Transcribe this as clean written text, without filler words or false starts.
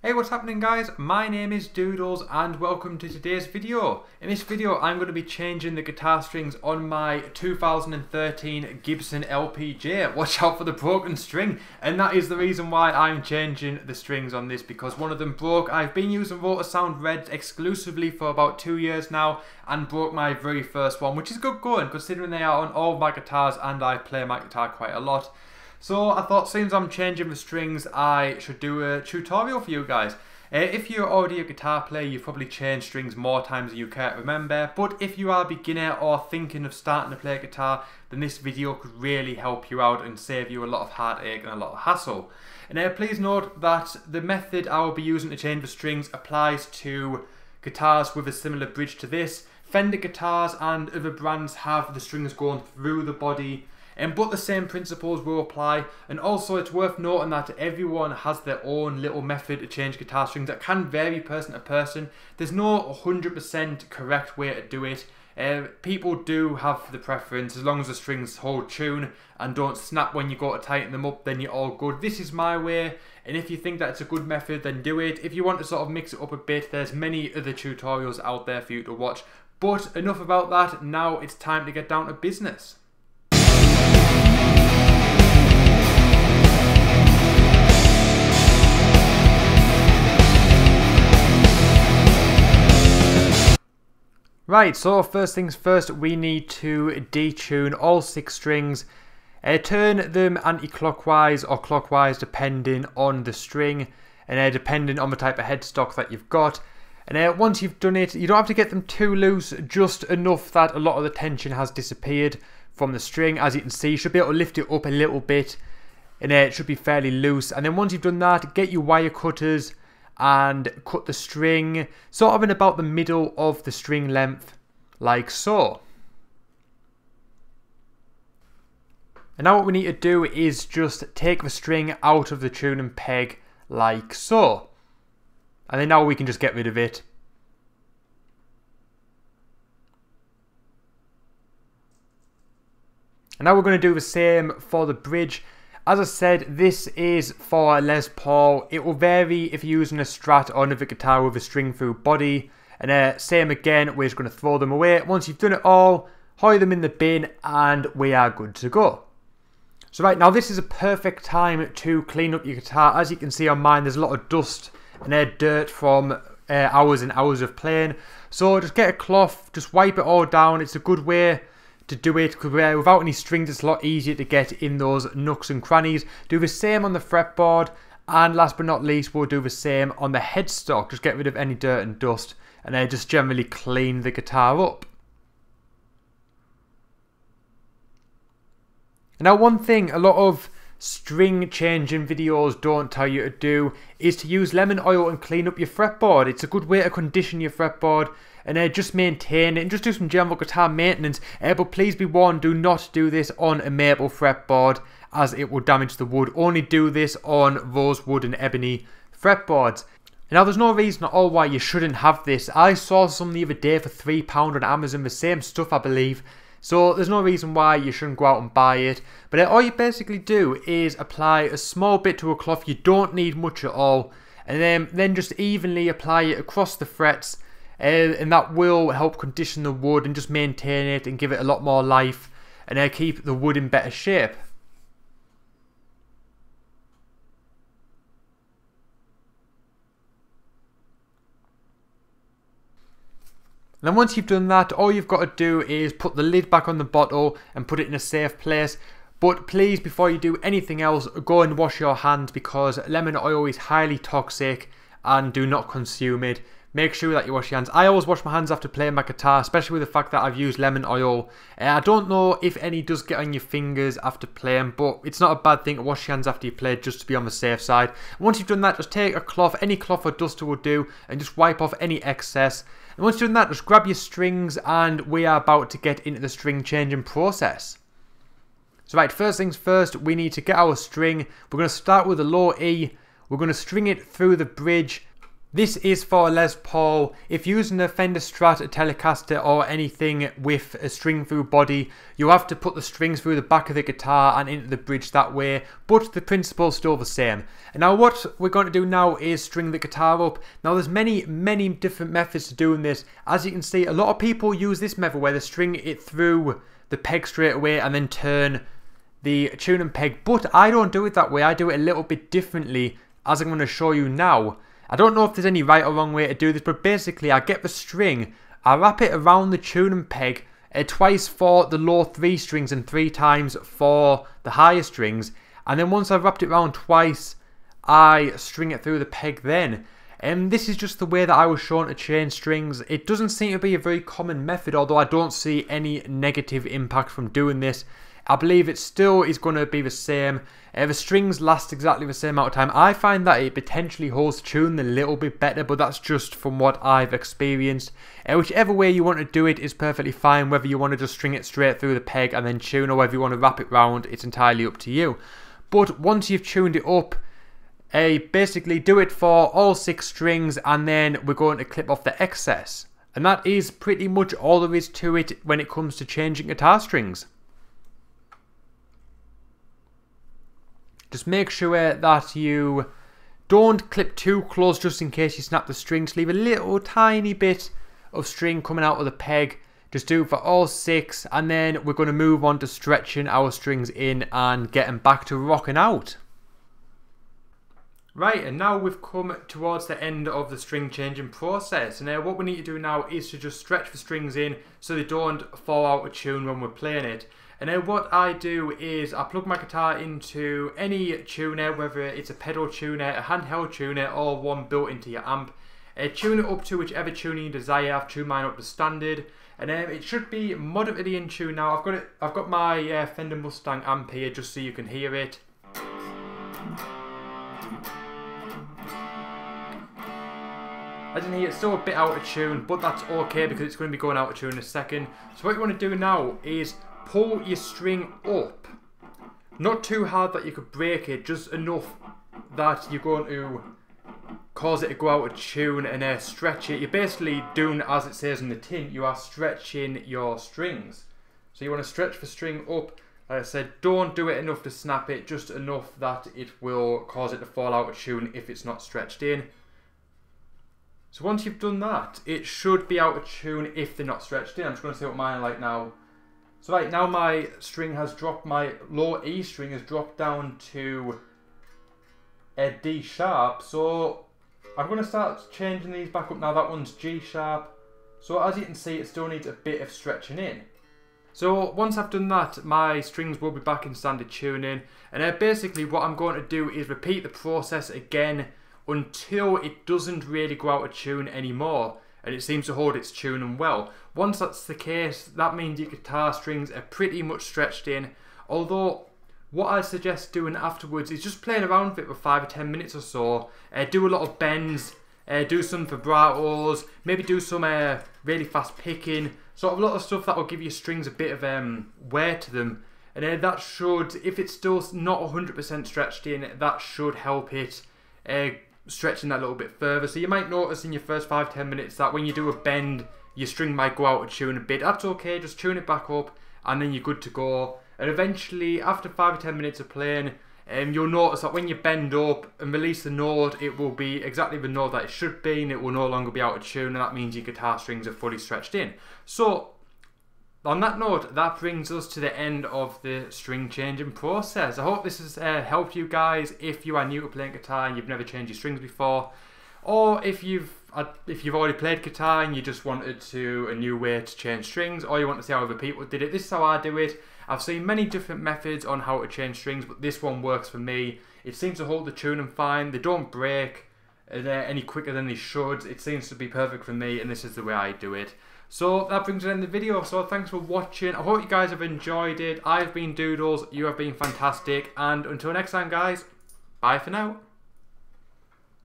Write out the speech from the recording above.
Hey, what's happening guys? My name is Doodles and welcome to today's video. In this video I'm going to be changing the guitar strings on my 2013 Gibson LPJ. Watch out for the broken string, and that is the reason why I'm changing the strings on this, because one of them broke. I've been using Rotosound Red exclusively for about 2 years now and broke my very first one, which is good going considering they are on all of my guitars and I play my guitar quite a lot. So I thought, since I'm changing the strings, I should do a tutorial for you guys. If you're already a guitar player, you've probably changed strings more times than you can't remember. But if you are a beginner or thinking of starting to play guitar, then this video could really help you out and save you a lot of heartache and a lot of hassle. And please note that the method I will be using to change the strings applies to guitars with a similar bridge to this. Fender guitars and other brands have the strings going through the body, but the same principles will apply. And also it's worth noting that everyone has their own little method to change guitar strings that can vary person to person. There's no 100% correct way to do it. People do have the preference. As long as the strings hold tune and don't snap when you go to tighten them up, then you're all good. This is my way, and if you think that it's a good method, then do it. If you want to sort of mix it up a bit, there's many other tutorials out there for you to watch. But enough about that, now it's time to get down to business. Right, so first things first, we need to detune all 6 strings. Turn them anti-clockwise or clockwise depending on the string, and depending on the type of headstock that you've got. And once you've done it, you don't have to get them too loose, just enough that a lot of the tension has disappeared from the string. As you can see, you should be able to lift it up a little bit, and it should be fairly loose. And then once you've done that, get your wire cutters and cut the string sort of in about the middle of the string length, like so. And now what we need to do is just take the string out of the tuning peg, like so. And then now we can just get rid of it. And now we're going to do the same for the bridge. As I said, this is for a Les Paul. It will vary if you're using a Strat or another guitar with a string through body. And same again, we're just going to throw them away. Once you've done it all, hoy them in the bin and we are good to go. So right now, this is a perfect time to clean up your guitar. As you can see on mine, there's a lot of dust and dirt from hours and hours of playing. So just get a cloth, just wipe it all down. It's a good way to do it, because without any strings it's a lot easier to get in those nooks and crannies. Do the same on the fretboard, and last but not least we'll do the same on the headstock. Just get rid of any dirt and dust, and then just generally clean the guitar up. Now, one thing a lot of string changing videos don't tell you to do is to use lemon oil and clean up your fretboard. It's a good way to condition your fretboard and just maintain it and just do some general guitar maintenance. But please be warned, do not do this on a maple fretboard, as it will damage the wood. Only do this on rosewood and ebony fretboards. Now, there's no reason at all why you shouldn't have this. I saw some the other day for £3 on Amazon, the same stuff I believe. So there's no reason why you shouldn't go out and buy it. But all you basically do is apply a small bit to a cloth. You don't need much at all. And then just evenly apply it across the frets. And that will help condition the wood and just maintain it and give it a lot more life. And keep the wood in better shape. And then once you've done that, all you've got to do is put the lid back on the bottle and put it in a safe place. But please, before you do anything else, go and wash your hands, because lemon oil is highly toxic, and do not consume it. Make sure that you wash your hands. I always wash my hands after playing my guitar, especially with the fact that I've used lemon oil. I don't know if any does get on your fingers after playing, but it's not a bad thing to wash your hands after you play, just to be on the safe side. And once you've done that, just take a cloth, any cloth or duster will do, and just wipe off any excess. And once you've done that, just grab your strings, and we are about to get into the string changing process. So right, first things first, we need to get our string. We're going to start with a low E. We're going to string it through the bridge. This is for a Les Paul. If you're using a Fender Strat, a Telecaster or anything with a string through body, you have to put the strings through the back of the guitar and into the bridge that way, but the principle's still the same. And now what we're going to do now is string the guitar up. Now there's many different methods to doing this. As you can see, a lot of people use this method where they string it through the peg straight away and then turn the tuning peg, but I don't do it that way. I do it a little bit differently, as I'm going to show you now. I don't know if there's any right or wrong way to do this, but basically I get the string, I wrap it around the tuning peg, twice for the low 3 strings and 3 times for the higher strings, and then once I've wrapped it around twice, I string it through the peg then. And this is just the way that I was shown to change strings. It doesn't seem to be a very common method, although I don't see any negative impact from doing this. I believe it still is going to be the same. The strings last exactly the same amount of time. I find that it potentially holds tune a little bit better, but that's just from what I've experienced. Whichever way you want to do it is perfectly fine, whether you want to just string it straight through the peg and then tune, or whether you want to wrap it round, it's entirely up to you. But once you've tuned it up, basically do it for all 6 strings, and then we're going to clip off the excess. And that is pretty much all there is to it when it comes to changing guitar strings. Just make sure that you don't clip too close just in case you snap the string. Just leave a little tiny bit of string coming out of the peg. Just do it for all 6, and then we're going to move on to stretching our strings in and getting back to rocking out. Right, and now we've come towards the end of the string changing process, and what we need to do now is to just stretch the strings in so they don't fall out of tune when we're playing it. And what I do is I plug my guitar into any tuner, whether it's a pedal tuner, a handheld tuner, or one built into your amp. Tune it up to whichever tuning you desire. I've tuned mine up to standard, and it should be moderately in tune now. I've got my Fender Mustang amp here just so you can hear it. As you can hear, it's still a bit out of tune, but that's okay because it's going to be going out of tune in a second. So what you want to do now is pull your string up, not too hard that you could break it, just enough that you're going to cause it to go out of tune, and stretch it. You're basically doing as it says in the tin, you are stretching your strings. So you want to stretch the string up. Like I said, don't do it enough to snap it, just enough that it will cause it to fall out of tune if it's not stretched in. So once you've done that, it should be out of tune if they're not stretched in. I'm just going to see what mine are like now. So right now my string has dropped, my low E string has dropped down to a D sharp. So I'm going to start changing these back up now. That one's G sharp. So as you can see, it still needs a bit of stretching in. So once I've done that, my strings will be back in standard tuning. And basically what I'm going to do is repeat the process again until it doesn't really go out of tune anymore, and it seems to hold its tuning well. Once that's the case, that means your guitar strings are pretty much stretched in. Although what I suggest doing afterwards is just playing around with it for 5 or 10 minutes or so. Do a lot of bends, do some vibratos, maybe do some really fast picking, sort of a lot of stuff that will give your strings a bit of wear to them. And that should, if it's still not 100% stretched in, that should help it stretching that a little bit further. So you might notice in your first 5-10 minutes that when you do a bend, your string might go out of tune a bit. That's okay, just tune it back up and then you're good to go. And eventually, after 5 or 10 minutes of playing, you'll notice that when you bend up and release the note, it will be exactly the note that it should be, and it will no longer be out of tune, and that means your guitar strings are fully stretched in. So on that note, that brings us to the end of the string changing process. I hope this has helped you guys if you are new to playing guitar and you've never changed your strings before, or if you've already played guitar and you just wanted a new way to change strings, or you want to see how other people did it. This is how I do it. I've seen many different methods on how to change strings, but this one works for me. It seems to hold the tuning fine. They don't break any quicker than they should. It seems to be perfect for me, and this is the way I do it. So that brings an end to the video. So thanks for watching. I hope you guys have enjoyed it. I've been Doodles. You have been fantastic. And until next time, guys, bye for now.